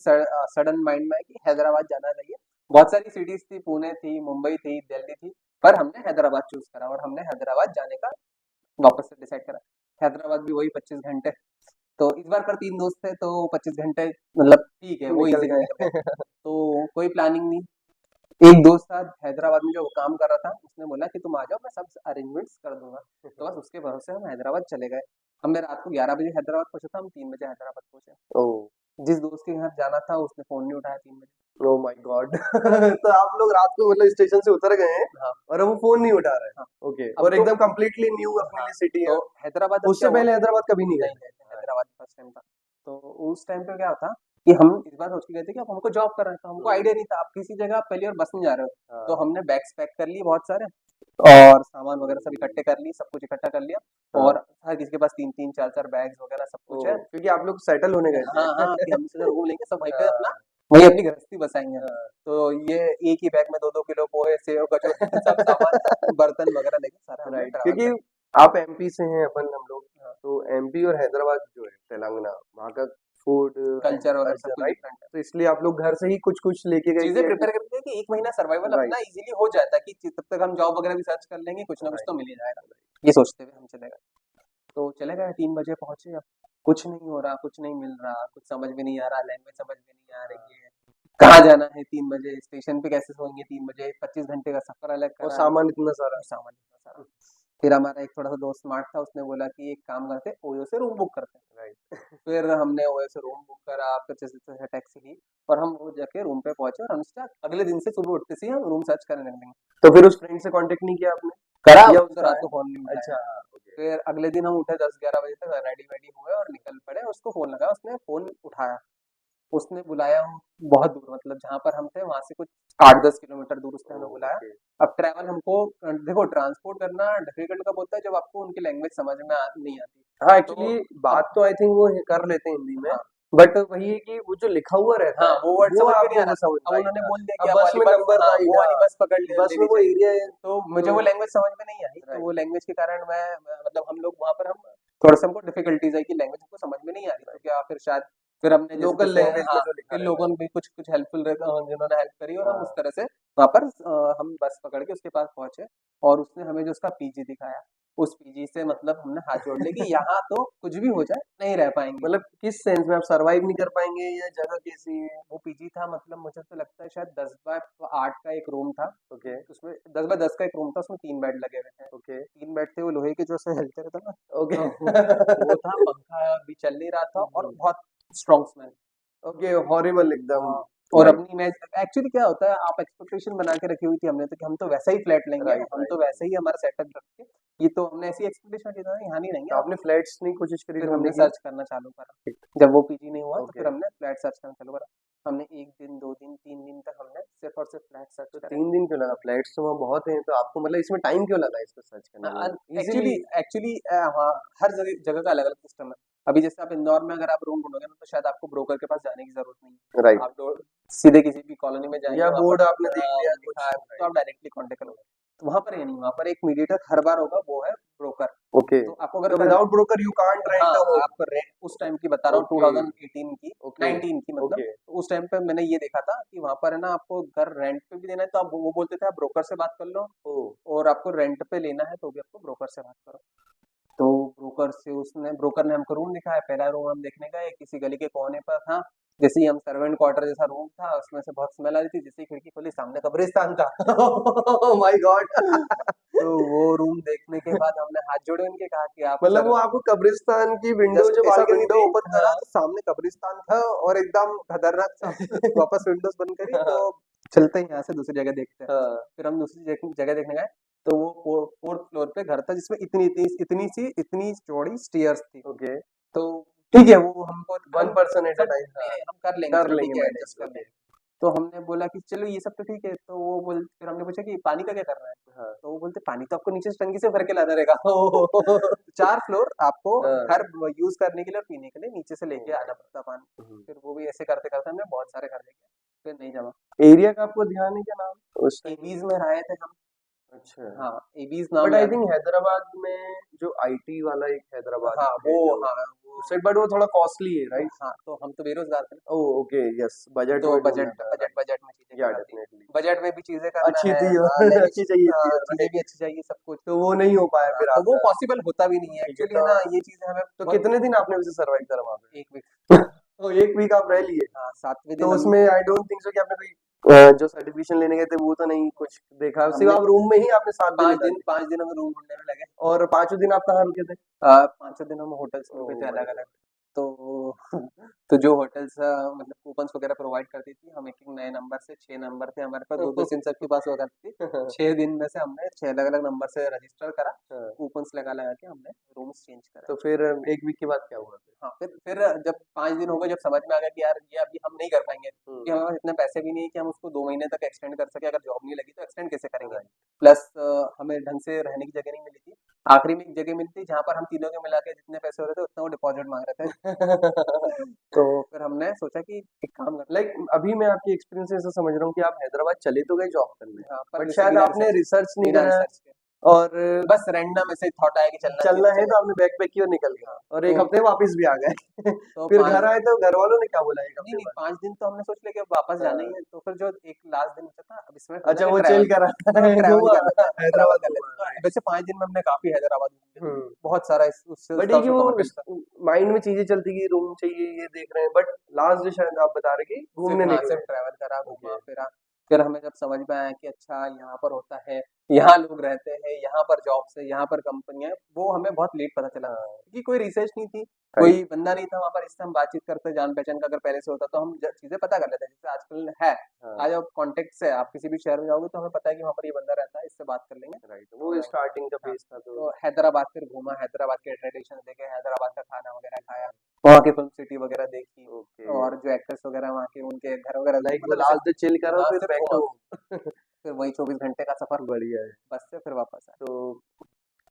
Speaker 2: सडन माइंड में है कि हैदराबाद जाना चाहिए। बहुत सारी सिटीज़ थी, पुणे थी, मुंबई थी, दिल्ली थी, पर हमने हैदराबाद हैदराबाद चूज करा और हमने हैदराबाद जाने का वापस से डिसाइड करा। हैदराबाद भी वही 25 घंटे। तो इस बार पर 3 दोस्त थे तो 25 घंटे मतलब ठीक है, वो
Speaker 1: निकल
Speaker 2: इजीली निकल गए।
Speaker 1: गए।
Speaker 2: तो कोई प्लानिंग नहीं। एक दोस्त था हैदराबाद में जो काम कर रहा था, उसने बोला कि तुम आ जाओ, मैं सब अरेंजमेंट्स कर दूंगा। तो बस उसके भरोसे हम हैदराबाद चले गए। हमने रात को 11 बजे हैदराबाद पहुंचा था, हम 3 बजे हैदराबाद पहुंचे।
Speaker 1: ओह
Speaker 2: जिस दोस्त के घर जाना था उसने फोन नहीं उठाया 3 बजे।
Speaker 1: Oh my God. तो आप लोग रात को मतलब स्टेशन से उतर गए हैं
Speaker 2: हाँ
Speaker 1: और अब वो फोन नहीं उठा रहे हैं।
Speaker 2: हाँ।
Speaker 1: ओके,
Speaker 2: अब
Speaker 1: और
Speaker 2: तो
Speaker 1: एकदम कंप्लीटली न्यू अपने
Speaker 2: हाँ,
Speaker 1: लिए सिटी है।
Speaker 2: तो हैदराबाद अब क्या
Speaker 1: उससे
Speaker 2: हुआ।
Speaker 1: पहले हैदराबाद कभी नहीं
Speaker 2: नहीं
Speaker 1: गए
Speaker 2: नहीं
Speaker 1: थे?
Speaker 2: नहीं, हैदराबाद फर्स्ट टाइम था। तो उस टाइम पे क्या था कि हम इस बार सोच के गए थे कि अब हमको जॉब करना है, तो हमको आइडिया नहीं था। आप किसी जगह आप पहली बार बस में जा रहे हो, तो
Speaker 1: हाँ
Speaker 2: हमने बैग्स पैक कर लिए बहुत सारे और सामान वगैरह सब इकट्ठे कर लिए, सब कुछ इकट्ठा कर लिया।
Speaker 1: हाँ।
Speaker 2: और हर किसी के पास 3-3 4-4 बैग्स वगैरह सब कुछ है।
Speaker 1: ओह, क्योंकि आप लोग सेटल होने गए थे।
Speaker 2: हाँ हाँ, कि हम सीधा रूम लेंगे, सब वहीं पे अपना
Speaker 1: हाँ
Speaker 2: वहीं अपनी गृहस्थी बसाएंगे हम।
Speaker 1: हाँ
Speaker 2: तो ये एक ही बैग में 2-2 किलो पोहे, सेव, कचौड़ी सब सामान, बर्तन वगैरह लेके सारा हमने
Speaker 1: राइट,
Speaker 2: ट्रैवल
Speaker 1: क्योंकि
Speaker 2: कर।
Speaker 1: आप एमपी से हैं, अपन हम लोग,
Speaker 2: हाँ,
Speaker 1: तो एमपी और हैदराबाद जो है तेलंगाना, वहाँ का फूड एंड
Speaker 2: कल्चर वगैरह सब
Speaker 1: कल्चर,
Speaker 2: कुछ
Speaker 1: राइट?
Speaker 2: डिफरेंट है।
Speaker 1: तो इसलिए आप लोग घर से ही कुछ कुछ लेके गए
Speaker 2: चीजें
Speaker 1: कि
Speaker 2: प्रिपेयर करके कि 1 महीना सर्वाइवल
Speaker 1: राइट
Speaker 2: अपना इजीली हो जाता है कि तब तक हम जॉब वगैरह भी सर्च कर लेंगे, कुछ ना कुछ
Speaker 1: राइट
Speaker 2: तो मिल ही जाएगा। ये सोचते हुए हम चले गए। तो चले गए, 3 बजे पहुंचे। अब कुछ नहीं हो रहा, कुछ नहीं मिल रहा, कुछ समझ में नहीं आ रहा, लैंग्वेज समझ में नहीं आ रही है, कहाँ जाना है। 3 बजे स्टेशन पे कैसे सोएंगे, 3 बजे 25 घंटे का सफर अलग
Speaker 1: और
Speaker 2: करा,
Speaker 1: सामान इतना सारा।
Speaker 2: और सामान इतना सारा। फिर हमारा एक थोड़ा सा दोस्त स्मार्ट था, उसने बोला कि एक काम करते, ओयो से रूम बुक करते हैं।
Speaker 1: राइट।
Speaker 2: फिर हमने ओयो से रूम बुक करा, फिर जैसे तैसे टैक्सी ली और हम वो जाके रूम पे पहुंचे और हम स्टार्ट अगले दिन से सुबह उठते से ही हम रूम सर्च करने लगे।
Speaker 1: तो फिर उस फ्रेंड से कांटेक्ट नहीं किया आपने
Speaker 2: करा,
Speaker 1: या
Speaker 2: उसने तो
Speaker 1: उसका
Speaker 2: रात
Speaker 1: है?
Speaker 2: को फोन नहीं
Speaker 1: अच्छा
Speaker 2: उठाया।
Speaker 1: हाँ, ओके।
Speaker 2: फिर अगले दिन हम उठे 10-11 बजे तक, रेडी वेडी हुए और निकल पड़े। उसको फोन लगा, उसने फोन उठाया, उसने बुलाया बहुत दूर, मतलब जहाँ पर हम थे वहां से कुछ 8-10 किलोमीटर दूर उसने हमें बुलाया।
Speaker 1: ओके।
Speaker 2: अब ट्रैवल हमको देखो, ट्रांसपोर्ट करना डिफिकल्ट कब होता है, जब आपको उनकी लैंग्वेज समझ में नहीं आती।
Speaker 1: हाँ,
Speaker 2: तो
Speaker 1: एक्चुअली
Speaker 2: अब
Speaker 1: बात तो आई थिंक वो कर लेते हैं हिंदी में,
Speaker 2: हाँ
Speaker 1: बट वही है कि वो जो लिखा हुआ रहता
Speaker 2: हाँ,
Speaker 1: है
Speaker 2: वो वर्ड
Speaker 1: वो
Speaker 2: समझ में
Speaker 1: आप
Speaker 2: नहीं आ
Speaker 1: लोगों को
Speaker 2: रहा।
Speaker 1: समझ
Speaker 2: अब
Speaker 1: राइट।
Speaker 2: उन्होंने
Speaker 1: हाँ,
Speaker 2: बोल दिया कि
Speaker 1: अब
Speaker 2: आप
Speaker 1: बस
Speaker 2: वाली
Speaker 1: में
Speaker 2: बस,
Speaker 1: नंबर
Speaker 2: हाँ
Speaker 1: राइट,
Speaker 2: वो वाली
Speaker 1: हाँ,
Speaker 2: बस पकड़
Speaker 1: बस में
Speaker 2: लेनी
Speaker 1: वो
Speaker 2: चाहिए।
Speaker 1: एरिया है।
Speaker 2: तो मुझे वो
Speaker 1: तो
Speaker 2: लैंग्वेज समझ में नहीं आई, तो
Speaker 1: राइट
Speaker 2: वो लैंग्वेज के कारण मतलब हम लोग वहां पर हम थोड़ा सा हमको डिफिकल्टीज आई कि लैंग्वेज हमको समझ में नहीं आ रही, तो
Speaker 1: राइट,
Speaker 2: क्या फिर शायद फिर हमने जैसे
Speaker 1: लोकल
Speaker 2: तैसे
Speaker 1: लैंग्वेज में
Speaker 2: हाँ,
Speaker 1: जो लिखा
Speaker 2: फिर
Speaker 1: रहता
Speaker 2: लोगों ने भी कुछ कुछ हेल्पफुल जिन्होंने हेल्प करी और
Speaker 1: है।
Speaker 2: हम उस
Speaker 1: हाँ
Speaker 2: तरह से वहां पर हम बस पकड़ के उसके पास पहुंचे। और उसने हमें जो उसका पीजी दिखाया, उस पीजी से मतलब हमने हाथ जोड़ लिए कि यहाँ तो कुछ भी हो जाए नहीं रह पाएंगे।
Speaker 1: मतलब किस सेंस में आप सरवाइव नहीं कर पाएंगे या जगह कैसी है?
Speaker 2: वो पीजी था, मतलब मुझे तो लगता है शायद 10x8 का एक रूम था।
Speaker 1: ओके
Speaker 2: उसमें 10x10 का एक रूम था, उसमें 3 बेड लगे हुए थे।
Speaker 1: ओके
Speaker 2: 3 बेड थे, वो लोहे के जो से हिलते रहता ना,
Speaker 1: ओके।
Speaker 2: तो वो था। पंखा भी चल नहीं रहा था और बहुत स्ट्रॉन्ग स्मेल।
Speaker 1: ओके, हॉरिबल एकदम।
Speaker 2: हाँ, और
Speaker 1: राइट
Speaker 2: अपनी इमेज एक्चुअली क्या होता है, आप एक्सपेक्टेशन बना के रखी हुई थी हमने तो कि हम तो वैसा ही फ्लैट लेंगे,
Speaker 1: राइट
Speaker 2: हम
Speaker 1: राइट।
Speaker 2: तो वैसे ही हमारा सेटअप रखेंगे। ये तो हमने ऐसी एक्सपेक्टेशन की था, यहाँ नहीं रहेंगे
Speaker 1: तो
Speaker 2: आप।
Speaker 1: आपने फ्लैट्स नहीं कोशिश करी
Speaker 2: फिर
Speaker 1: ढूंढने
Speaker 2: हमने
Speaker 1: की?
Speaker 2: सर्च करना चालू करा। जब वो पीजी नहीं हुआ तो
Speaker 1: ओके,
Speaker 2: फिर हमने फ्लैट सर्च करना चालू करा। हमने 1 दिन 2 दिन 3 दिन तक हमने सिर्फ और सिर्फ फ्लैट सर्च
Speaker 1: तो
Speaker 2: करे।
Speaker 1: 3 दिन क्यों लगा? फ्लैट्स तो वहाँ बहुत हैं, तो आपको मतलब इसमें टाइम क्यों लगा इसको सर्च करने में?
Speaker 2: Actually
Speaker 1: easily.
Speaker 2: एक्चुअली हाँ, हर जगह जगह का अलग अलग सिस्टम है। अभी जैसे आप इंदौर में अगर आप रूम ढूंढोगे ना, तो शायद आपको ब्रोकर के पास जाने की जरूरत नहीं है।
Speaker 1: राइट,
Speaker 2: आप सीधे किसी भी कॉलोनी में जाएंगे,
Speaker 1: या
Speaker 2: वहाँ
Speaker 1: बोर्ड आपने
Speaker 2: पर
Speaker 1: देख लिया
Speaker 2: लिखा
Speaker 1: कुछ,
Speaker 2: है तो
Speaker 1: राइट।
Speaker 2: आप डायरेक्टली कांटेक्ट करोगे। तो वहाँ पर ये नहीं, वहाँ पर एक मीडिएटर हर बार होगा, वो है ब्रोकर।
Speaker 1: ओके,
Speaker 2: तो आपको अगर
Speaker 1: तो विदाउट ब्रोकर यू कांट
Speaker 2: हाँ,
Speaker 1: रेंट अ होम।
Speaker 2: आप रेंट उस टाइम की बता रहा हूँ,
Speaker 1: ओके
Speaker 2: 2018 की,
Speaker 1: ओके
Speaker 2: 19 की मतलब।
Speaker 1: ओके।
Speaker 2: तो उस टाइम पे मैंने ये देखा था कि वहाँ पर है ना, आपको घर रेंट पे भी देना है तो आप वो बोलते थे आप ब्रोकर से बात कर लो,
Speaker 1: ओ
Speaker 2: और आपको रेंट पे लेना है तो भी आपको ब्रोकर से बात करो। तो ब्रोकर ने हमको रूम दिखाया। पहला रूम हम देखने गए, किसी गली के कोने पर था। जैसे ही हम सर्वेंट क्वार्टर जैसा रूम था, उसमें से बहुत स्मेल आ रही थी। जैसे ही खिड़की खोली, सामने कब्रिस्तान था।
Speaker 1: Oh my God.
Speaker 2: तो वो रूम देखने के बाद हमने हाथ जोड़े उनके, कहा कि आप
Speaker 1: मतलब
Speaker 2: सर,
Speaker 1: वो आपको कब्रिस्तान की विंडो
Speaker 2: जस्ट
Speaker 1: जो
Speaker 2: ऐसा
Speaker 1: बालकनी
Speaker 2: विंडो
Speaker 1: थी,
Speaker 2: ओपन करा
Speaker 1: हाँ।
Speaker 2: तो सामने कब्रिस्तान था और एकदम खतरनाक सा। वापस विंडोज बंद करी तो
Speaker 1: हाँ
Speaker 2: चलते हैं यहाँ से दूसरी जगह देखते हैं।
Speaker 1: हाँ,
Speaker 2: फिर हम दूसरी जगह देखने गए। तो वो 4th फ्लोर पे घर था, जिसमें इतनी चौड़ी स्टेयर्स थी।
Speaker 1: ओके।
Speaker 2: तो ठीक है, वो हमको
Speaker 1: वन
Speaker 2: हम
Speaker 1: पर्सन एट अ
Speaker 2: सब
Speaker 1: टाइम, हाँ,
Speaker 2: हम कर लेंगे,
Speaker 1: कर
Speaker 2: चलो ठीक
Speaker 1: लेंगे
Speaker 2: है,
Speaker 1: मैनेज,
Speaker 2: एडजस्ट कर
Speaker 1: ओके।
Speaker 2: लेंगे। तो हमने बोला कि चलो ये सब तो ठीक है। तो वो बोल फिर हमने पूछा कि पानी का क्या करना है।
Speaker 1: हाँ
Speaker 2: तो वो बोलते पानी तो आपको नीचे से टंकी से भर के लाना रहेगा। 4 फ्लोर आपको
Speaker 1: हाँ,
Speaker 2: घर यूज करने के लिए और पीने के लिए नीचे से लेके आना पड़ता पानी।
Speaker 1: हम्म।
Speaker 2: फिर वो भी ऐसे करते करते हमने बहुत सारे घर देखे, फिर नहीं जमा।
Speaker 1: एरिया का आपको ध्यान है क्या नाम उस टाइम?
Speaker 2: एबीज में रहे थे हम।
Speaker 1: अच्छा।
Speaker 2: हाँ, एबीज नाम
Speaker 1: बट
Speaker 2: है।
Speaker 1: आई थिंक हैदराबाद में जो आईटी वाला एक हैदराबाद
Speaker 2: हाँ
Speaker 1: है
Speaker 2: वो
Speaker 1: जो
Speaker 2: हाँ वो
Speaker 1: साइड, बट वो थोड़ा कॉस्टली है, राइट?
Speaker 2: हाँ, तो हम तो बेरोजगार थे,
Speaker 1: ओह ओके, यस, बजट
Speaker 2: तो
Speaker 1: में
Speaker 2: बजट
Speaker 1: ढूंढना था,
Speaker 2: बजट
Speaker 1: राइट?
Speaker 2: बजट में चीजें
Speaker 1: या
Speaker 2: करना थी,
Speaker 1: डेफिनेटली
Speaker 2: बजट में भी चीजें करना
Speaker 1: अच्छी
Speaker 2: है,
Speaker 1: थी
Speaker 2: नहीं
Speaker 1: अच्छी चाहिए थी,
Speaker 2: चीजें भी
Speaker 1: राइट?
Speaker 2: अच्छी चाहिए सब कुछ।
Speaker 1: तो वो नहीं हो पाया
Speaker 2: हाँ,
Speaker 1: फिर
Speaker 2: तो वो
Speaker 1: आपका।
Speaker 2: पॉसिबल होता भी नहीं है
Speaker 1: ठीक है,
Speaker 2: एक्चुअली, है ना, ये चीजें हमें
Speaker 1: तो
Speaker 2: बहुत।
Speaker 1: कितने दिन आपने वैसे सर्वाइव करा वहाँ पे?
Speaker 2: एक वीक।
Speaker 1: तो एक वीक आप रह लिए?
Speaker 2: हाँ, 7वें
Speaker 1: तो
Speaker 2: दिन हम
Speaker 1: उसमें आई डोंट थिंक सो कि आपने कोई जो सर्टिफिकेशन लेने गए थे वो तो नहीं कुछ देखा, सिर्फ
Speaker 2: हमने
Speaker 1: आप रूम में ही आपने 7 दिन
Speaker 2: 5 दिन
Speaker 1: निकाले?
Speaker 2: 5 दिन हम रूम ढूंढने में लगे।
Speaker 1: और पांचों दिन आप कहाँ रुके थे?
Speaker 2: 5 दिन हम होटल्स में रुके थे
Speaker 1: ओह माय
Speaker 2: अलग अलग। तो तो जो होटल्स मतलब कूपन्स वगैरह प्रोवाइड करती थी, हम एक एक नए नंबर से 6 नंबर थे हमारे पास, दो दो
Speaker 1: गॉड।
Speaker 2: सिम सबके पास हुआ करती थी। 6 दिन में से हमने 6 अलग अलग नंबर से रजिस्टर करा,
Speaker 1: हाँ,
Speaker 2: कूपन्स लगा लगा के हमने रूम्स चेंज करा।
Speaker 1: तो फिर एक वीक के बाद क्या हुआ फिर?
Speaker 2: हाँ, फिर जब 5 दिन हो गए, जब समझ में आ गया कि यार ये अभी हम नहीं कर पाएँगे, क्योंकि हमारे पास इतने पैसे भी नहीं है कि हम उसको 2 महीने तक एक्सटेंड कर सकें, अगर जॉब नहीं लगी तो एक्सटेंड कैसे करेंगे?
Speaker 1: राइट।
Speaker 2: प्लस हमें ढंग से रहने की जगह नहीं मिली थी। आखिरी में एक जगह मिली थी जहाँ पर हम तीनों के मिला के जितने पैसे हो रहे थे उतना वो डिपॉज़िट माँग रहे थे। तो फिर हमने सोचा कि एक काम करते
Speaker 1: लाइक अभी मैं आपके एक्सपीरियंस से ऐसा समझ रहा हूँ कि आप हैदराबाद चले तो गए जॉब करने,
Speaker 2: हैं, हाँ, पर
Speaker 1: बट शायद
Speaker 2: बिना
Speaker 1: आपने
Speaker 2: रिसर्च
Speaker 1: रिसर्च नहीं
Speaker 2: बिना
Speaker 1: करा,
Speaker 2: रिसर्च के
Speaker 1: और
Speaker 2: बस रैंडम ऐसे थॉट आया कि चलना चाहिए
Speaker 1: चलना
Speaker 2: तो
Speaker 1: है
Speaker 2: चले।
Speaker 1: तो आपने बैग पैक किया और निकल गए,
Speaker 2: हाँ,
Speaker 1: और एक
Speaker 2: तो
Speaker 1: हफ्ते में वापस भी आ गए।
Speaker 2: तो
Speaker 1: फिर
Speaker 2: 5
Speaker 1: घर आए तो घर वालों ने क्या बोला एक
Speaker 2: नहीं,
Speaker 1: हफ्ते
Speaker 2: नहीं,
Speaker 1: बाद?
Speaker 2: 5 दिन तो हमने सोच लिया कि अब वापस जाना ही
Speaker 1: हाँ,
Speaker 2: है, तो फिर जो एक लास्ट दिन बचा था, अब इसमें करना
Speaker 1: अच्छा
Speaker 2: है कि
Speaker 1: वो चिल
Speaker 2: ट्रैवल।
Speaker 1: करा
Speaker 2: हाँ, ट्रैवल ही
Speaker 1: घूमा,
Speaker 2: कर लेते हैं, ट्रैवल
Speaker 1: हैदराबाद
Speaker 2: कर
Speaker 1: घूमा,
Speaker 2: लेते हैं। तो
Speaker 1: राइट?
Speaker 2: वैसे 5 दिन में हमने काफ़ी हैदराबाद घूम लिया,
Speaker 1: हम्म।
Speaker 2: बहुत सारा इस उससे
Speaker 1: बट
Speaker 2: उसका
Speaker 1: ये कि
Speaker 2: उसका
Speaker 1: वो
Speaker 2: होटल था।
Speaker 1: माइंड में चीजें चलती कि रूम चाहिए ये देख रहे हैं, बट लास्ट जो शायद आप बता रहे कि
Speaker 2: सिर्फ
Speaker 1: घूमने
Speaker 2: हाँ,
Speaker 1: निकले।
Speaker 2: सिर्फ ट्रैवल करा,
Speaker 1: ओके।
Speaker 2: घूमा-फिरा, फिर हमें जब समझ में आया कि अच्छा यहाँ पर होता है, यहाँ लोग रहते हैं, यहाँ पर जॉब्स है, यहाँ पर कंपनियाँ हैं, वो हमें बहुत लेट पता चला।
Speaker 1: हाँ,
Speaker 2: क्योंकि कोई रिसर्च नहीं थी,
Speaker 1: राइट।
Speaker 2: कोई बंदा नहीं था वहाँ पर, इससे हम बातचीत करते, जान-पहचान का अगर पहले से होता तो हम ज चीज़ें पता कर लेते। जैसे आजकल है,
Speaker 1: हाँ,
Speaker 2: आज आप कॉन्टेक्ट से आप किसी भी शहर में जाओगे तो हमें पता है कि वहाँ पर ये बंदा रहता है, इससे बात कर लेंगे।
Speaker 1: राइट, वो
Speaker 2: तो
Speaker 1: स्टार्टिंग का
Speaker 2: हाँ,
Speaker 1: फेज था तो।
Speaker 2: तो हैदराबाद फिर घूमा, हैदराबाद के ट्रेडिशंस देखे, हैदराबाद का खाना वगैरह खाया, वहाँ की फिल्म सिटी वगैरह देखी,
Speaker 1: ओके,
Speaker 2: और जो एक्टर्स वगैरह वहाँ के उनके घर वगैरह
Speaker 1: लाइक वो
Speaker 2: मतलब ऐसे।
Speaker 1: लास्ट डे चिल करो
Speaker 2: हाँ,
Speaker 1: फिर
Speaker 2: सिर्फ
Speaker 1: बैक
Speaker 2: घूमा,
Speaker 1: टू होम।
Speaker 2: फिर वही 24 घंटे का सफर,
Speaker 1: बढ़िया है।
Speaker 2: बस से फिर वापस आए।
Speaker 1: तो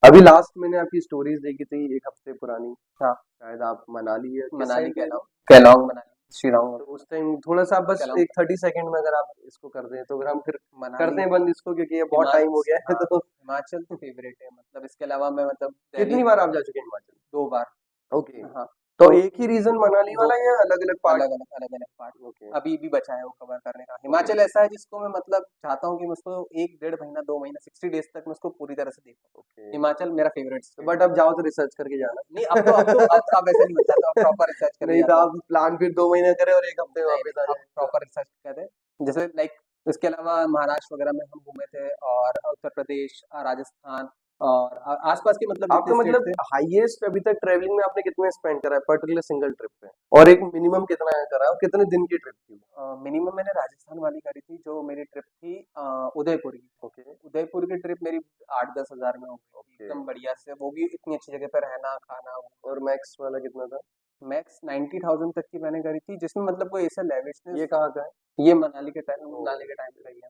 Speaker 1: अभी लास्ट मैंने आपकी स्टोरीज देखी थी एक हफ्ते पुरानी,
Speaker 2: हाँ,
Speaker 1: शायद आप मनाली या किस
Speaker 2: मनाली
Speaker 1: साइड गए थे?
Speaker 2: केलौंग मनाली, शिलांग,
Speaker 1: तो उस टाइम थोड़ा सा आप बस
Speaker 2: केलौंग,
Speaker 1: एक 30 सेकंड में अगर आप इसको कर दें तो फिर हम फिर
Speaker 2: मनाली,
Speaker 1: करते हैं बंद इसको, क्योंकि ये बहुत टाइम हो गया
Speaker 2: हिमाचल,
Speaker 1: है।
Speaker 2: हाँ,
Speaker 1: तो
Speaker 2: हिमाचल तो फेवरेट है, मतलब इसके अलावा मैं मतलब दिल्ली
Speaker 1: कितनी बार आप जा चुके हैं हिमाचल?
Speaker 2: 2 बार।
Speaker 1: ओके,
Speaker 2: हाँ,
Speaker 1: तो
Speaker 2: तो
Speaker 1: एक ही रीजन मनाली
Speaker 2: 2
Speaker 1: वाला या अलग अलग पार्ट?
Speaker 2: अलग-अलग पार्ट।
Speaker 1: ओके
Speaker 2: अभी भी बचा है वो कवर करने का।
Speaker 1: ओके
Speaker 2: हिमाचल ऐसा है जिसको मैं मतलब चाहता हूँ कि मैं उसको 1 डेढ़ महीना, 2 महीना, 60 डेज़ तक मैं उसको पूरी तरह से देखूँ।
Speaker 1: ओके।
Speaker 2: हिमाचल मेरा फेवरेट
Speaker 1: तो
Speaker 2: स्टेट है।
Speaker 1: बट अब जाओ तो रिसर्च करके जाना।
Speaker 2: नहीं, अब ऐसा नहीं होता, तो अब प्रॉपर रिसर्च करके
Speaker 1: नहीं तो
Speaker 2: जाता हूँ।
Speaker 1: आप प्लान फिर 2 महीने करें और एक हफ्ते में
Speaker 2: नहीं,
Speaker 1: वापस आ
Speaker 2: नहीं, अब
Speaker 1: जाए।
Speaker 2: प्रॉपर रिसर्च कर रहे हैं। जैसे लाइक इसके अलावा महाराष्ट्र वगैरह में हम घूमे थे, और उत्तर प्रदेश, राजस्थान, और आस-पास के मतलब जितने
Speaker 1: आपका
Speaker 2: स्टेट
Speaker 1: मतलब
Speaker 2: थे।
Speaker 1: हाईएस्ट अभी तक ट्रेवलिंग में आपने कितने स्पेंड करा है पर्टिकुलर सिंगल ट्रिप पे, और एक मिनिमम कितना करा है और कितने दिन की ट्रिप थी?
Speaker 2: मिनिमम मैंने राजस्थान वाली करी थी, जो मेरी ट्रिप थी उदयपुर की।
Speaker 1: ओके
Speaker 2: उदयपुर की ट्रिप मेरी 8-10 हज़ार में हो गई थी,
Speaker 1: ओके।
Speaker 2: एकदम बढ़िया से, वो भी इतनी अच्छी जगह पे रहना, खाना, घूमना।
Speaker 1: और मैक्स वाला कितना था?
Speaker 2: मैक्स 90,000 तक की मैंने करी थी, जिसमें मतलब कोई ऐसा लेविशनेस।
Speaker 1: ये कहाँ का है?
Speaker 2: ये मनाली के टाइम,
Speaker 1: ओह,
Speaker 2: मनाली के टाइम पे ही है।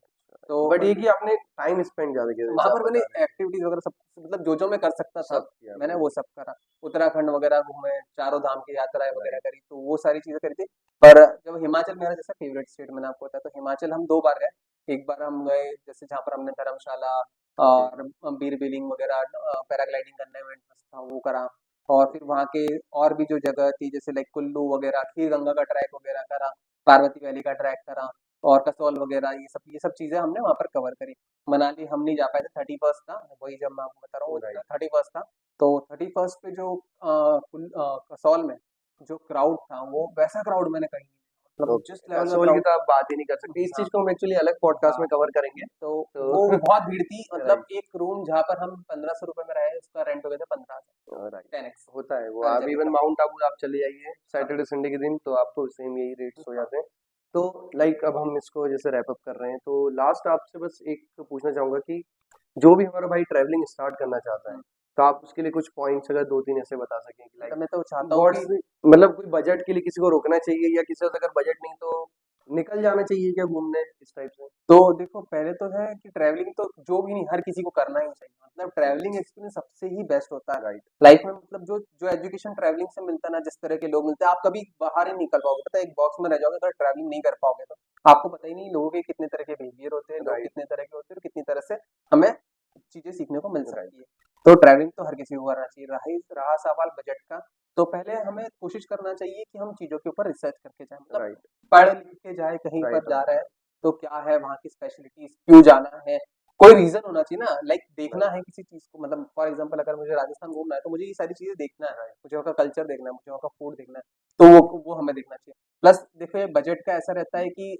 Speaker 2: तो
Speaker 1: बट ये कि आपने टाइम स्पेंड ज्यादा किया
Speaker 2: वहाँ
Speaker 1: जैसे आप
Speaker 2: पर मैंने
Speaker 1: बता रहे
Speaker 2: एक्टिविटीज़ वगैरह सब मतलब जो-जो मैं कर सकता
Speaker 1: हैं,
Speaker 2: था,
Speaker 1: सब किया
Speaker 2: मैंने
Speaker 1: आपने।
Speaker 2: वो सब करा। उत्तराखंड वगैरह घूमे, चारों धाम की यात्राएँ वगैरह
Speaker 1: राइट।
Speaker 2: करी, तो वो सारी चीज़ें करी थी। पर जब हिमाचल मेरा जैसा फेवरेट स्टेट मैंने आपको बताया, तो हिमाचल हम 2 बार गए। एक बार हम गए जैसे जहाँ पर हमने धर्मशाला
Speaker 1: ओके
Speaker 2: और बीर बिलिंग वगैरह, पैराग्लाइडिंग करने में इंटरेस्ट था, वो करा। और फिर वहाँ के और भी जो जगह थी, जैसे लाइक कुल्लू वगैरह, खीर गंगा का ट्रैक वगैरह करा, पार्वती वैली का ट्रैक करा, और कसौल वगैरह, ये सब चीज़ें हमने वहाँ पर कवर करी। मनाली हम नहीं जा पाए थे, 31st था, वही जब मैं आपको बता रहा हूँ,
Speaker 1: राइट।
Speaker 2: 31st था। तो 31st पे जो कसौल में जो क्राउड था, वो वैसा क्राउड मैंने कहीं नहीं देखा। मतलब जिस
Speaker 1: ओके,
Speaker 2: लेवल में
Speaker 1: कसौल की
Speaker 2: क्राउड।
Speaker 1: तो आप बात ही नहीं कर सकते, इस
Speaker 2: हाँ,
Speaker 1: चीज को हम एक्चुअली अलग पॉडकास्ट
Speaker 2: हाँ,
Speaker 1: में कवर करेंगे।
Speaker 2: तो
Speaker 1: तो
Speaker 2: वो बहुत भीड़ थी, मतलब
Speaker 1: राइट
Speaker 2: एक रूम जहाँ पर हम 1500 रुपए में रहे, उसका रेंट हो गया था 15,000,
Speaker 1: राइट,
Speaker 2: 10x
Speaker 1: होता है वो।
Speaker 2: हर
Speaker 1: आप
Speaker 2: जगह
Speaker 1: इवन
Speaker 2: का।
Speaker 1: माउंट आबू आप चले जाइए
Speaker 2: हाँ,
Speaker 1: सैटरडे संडे के दिन तो आपको सेम यही रेट्स हो
Speaker 2: हाँ,
Speaker 1: जाते हैं। तो लाइक अब हम इसको जैसे रैप अप कर रहे हैं, तो लास्ट आपसे बस एक पूछना चाहूंगा कि जो भी हमारा भाई ट्रैवलिंग स्टार्ट करना चाहता है,
Speaker 2: हुँ।
Speaker 1: तो आप उसके लिए कुछ पॉइंट्स अगर 2-3 ऐसे बता सकें कि लाइक
Speaker 2: मतलब मैं तो चाहता हूँ
Speaker 1: व्हाट्स
Speaker 2: कि
Speaker 1: मतलब कोई बजट के लिए किसी को रोकना चाहिए, या किसी को अगर बजट नहीं तो निकल जाना चाहिए क्या घूमने इस टाइप से?
Speaker 2: तो देखो, पहले तो है कि ट्रैवलिंग तो जो भी नहीं, हर किसी को करना ही चाहिए, मतलब ट्रैवलिंग एक्सपीरियंस सबसे ही बेस्ट होता है
Speaker 1: राइट
Speaker 2: लाइफ में। मतलब जो जो एजुकेशन ट्रैवलिंग से मिलता है ना, जिस तरह के लोग मिलते हैं, आप कभी बाहर ही नहीं निकल पाओगे, पता है, एक बॉक्स में रह जाओगे अगर ट्रैवलिंग नहीं कर पाओगे तो। आपको पता ही नहीं लोगों के कितने तरह के बिहेवियर होते हैं, लोग
Speaker 1: राइट।
Speaker 2: कितने तरह के होते हैं, और कितनी तरह से हमें चीजें सीखने को मिल
Speaker 1: राइट
Speaker 2: सकती है। तो ट्रैवलिंग तो हर किसी को करना चाहिए। रहा सवाल बजट का, तो पहले हमें कोशिश करना चाहिए कि हम चीजों के ऊपर रिसर्च करके जाएं, मतलब
Speaker 1: राइट
Speaker 2: पढ़ लिख के जाए, कहीं पर
Speaker 1: राइट
Speaker 2: जा रहे हैं तो क्या है वहाँ की स्पेशलिटीज, क्यों जाना है, कोई रीजन होना चाहिए ना। लाइक देखना
Speaker 1: राइट
Speaker 2: है किसी चीज को, मतलब फॉर एग्जांपल अगर मुझे राजस्थान घूमना है तो मुझे ये सारी चीजें देखना है, मुझे वहाँ का कल्चर देखना है, मुझे वहाँ का फूड देखना है, तो वो हमें देखना चाहिए। प्लस देखो ये बजट का ऐसा रहता है कि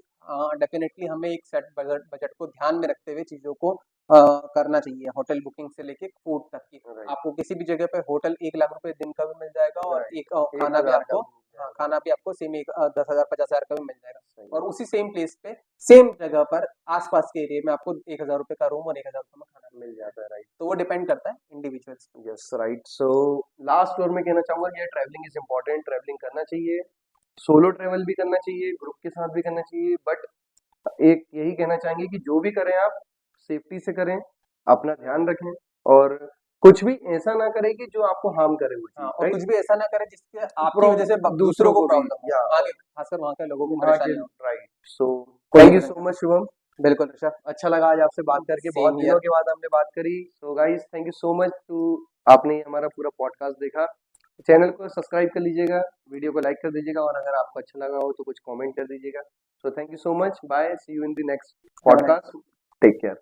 Speaker 2: डेफिनेटली हमें एक सेट बजट बजट को ध्यान में रखते हुए चीजों को करना चाहिए, होटल बुकिंग से लेके फूड तक की।
Speaker 1: राइट
Speaker 2: आपको किसी भी जगह पे होटल 1 लाख रुपए दिन का भी मिल जाएगा, और
Speaker 1: राइट
Speaker 2: एक
Speaker 1: एक
Speaker 2: खाना भी
Speaker 1: हजार का
Speaker 2: आपको,
Speaker 1: भी मिल
Speaker 2: हाँ,
Speaker 1: जाएगा।
Speaker 2: खाना भी आपको सेम एक 10,000 50,000 का भी मिल जाएगा।
Speaker 1: सही
Speaker 2: और
Speaker 1: बात
Speaker 2: उसी सेम प्लेस पे सेम जगह पर आसपास के एरिया में आपको 1,000 रुपए का रूम और 1,000 रुपए में खाना मिल
Speaker 1: मिल
Speaker 2: जाएगा।
Speaker 1: जाता है। राइट
Speaker 2: तो वो डिपेंड करता है individuals.
Speaker 1: Yes right. So last और मैं कहना चाहूंगा कि ट्रैवलिंग इज इम्पोर्टेंट, ट्रैवलिंग करना चाहिए, सोलो ट्रैवल भी करना चाहिए, ग्रुप के साथ भी करना चाहिए, बट एक यही कहना चाहेंगे कि जो भी करें आप सेफ्टी से करें, अपना ध्यान रखें, और कुछ भी ऐसा ना करें कि जो आपको हार्म करे वो
Speaker 2: हाँ,
Speaker 1: चीज।
Speaker 2: और
Speaker 1: राइट
Speaker 2: कुछ भी ऐसा ना करें जिससे आपकी वजह से दूसरों
Speaker 1: दूसरों
Speaker 2: को
Speaker 1: को भी,
Speaker 2: प्रॉब्लम हो,
Speaker 1: या
Speaker 2: वहाँ के खासकर वहाँ के लोगों को
Speaker 1: वहाँ के।
Speaker 2: परेशानी हो।
Speaker 1: राइट। सो
Speaker 2: कोई
Speaker 1: थैंक यू
Speaker 2: तरह
Speaker 1: सो
Speaker 2: का,
Speaker 1: मच शुभम,
Speaker 2: बिल्कुल ऋषभ।
Speaker 1: अच्छा लगा आज आपसे बात करके, बहुत
Speaker 2: सेम
Speaker 1: दिनों
Speaker 2: ईयर।
Speaker 1: के बाद हमने बात करी। So guys thank you so much too, आपने हमारा पूरा पॉडकास्ट देखा। चैनल को सब्सक्राइब कर लीजिएगा, वीडियो को लाइक कर दीजिएगा, और अगर आपको अच्छा लगा हो तो कुछ कमेंट कर दीजिएगा। So thank you so much, bye, see you in the next
Speaker 2: have a nice
Speaker 1: podcast, take care.